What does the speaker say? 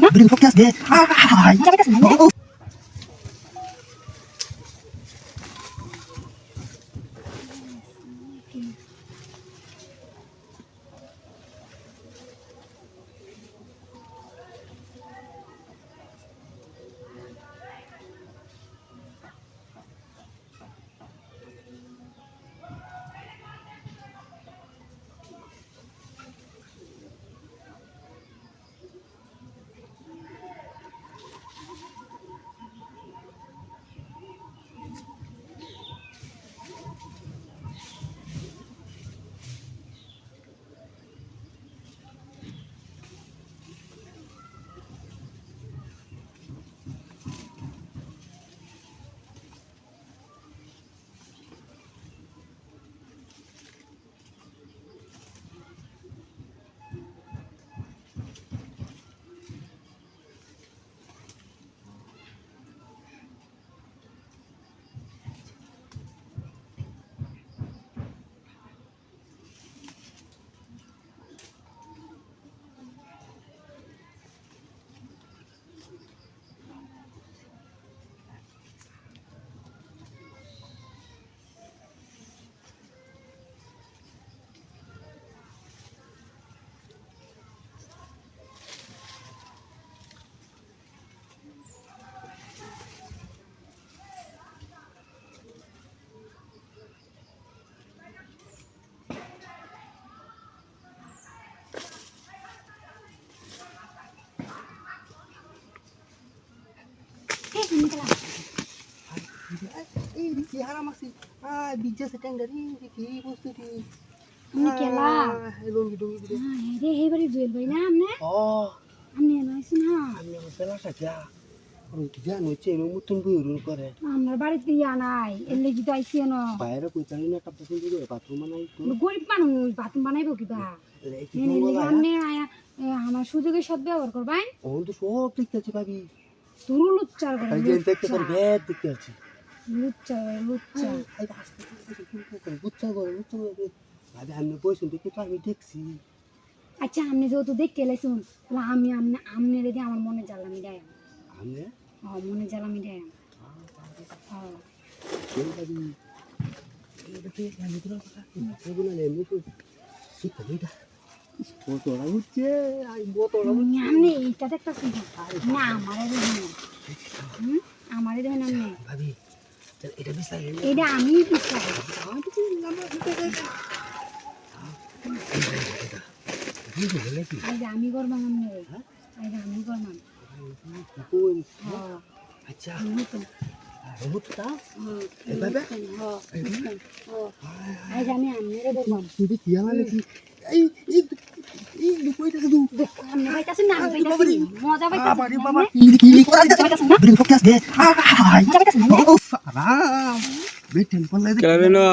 না Bring focus deh. Ay. মজা পাইতাছ না Ini siapa masih? Bija sedang dari ini bos tu di. Ini kela. Hello gitu. রে হে বাড়ি জুয়েল ভাই না আমনে Oh, আমনে নাইছেন না kami yang salah saja. Orang tiga nuce ini mutun buru kore. আমার বাড়িতে ইয়া নাই এর লাগি তো আইছি না Bayar aku tadi nak apa pun juga bathroom mana itu. গরিব মানুষ বাথরুম বানাইবো কিবা Lagi এনে tu লাগি lah. আমনে আয়া আমার সুযোগের সদ ব্যবহার করবাই Oh, tu sok tik aja babi. তুরু লুচ্চার করে Kaji entek tu bed tik aja. লুচ্চা Ay pasti bucca gore. Babi anu bos untuk kita kami deksi. আচ্ছা আপনি যেহেতু দেখতে এলাইছুন তাহলে আমি আমনে রেডি আমার মনে জ্বালামি দেয় Ane? মনে জ্বালামি দেয় Ini tadi. Ini betul yang itu lah. Saya guna lem itu. Kita beda. Foto orang uce, ay foto orang uce. আপনি এইটা দেখতেছেন না আমারে দেখেন আমারে দেখেন আপনি Babi, itu bisa ini. এটা আমি বিশ্বাস Ini boleh lagi. এটা আমি করবাম আপনি এটা আমি করবাম Pun. হ্যাঁ Aja. আমি তো Rambut tak? Babi. এটা আমি আমনেরে দেখবাম Ini dia lagi. Ini kau itu tu. আপনি পাইতাছেন না আমি পাইতাছি মজা পাইতাছি Ini kau ada. Beri fokus deh. Ay. মজা পাইতাছেন না Oh, salah. Betul pun lagi. Kenapa no?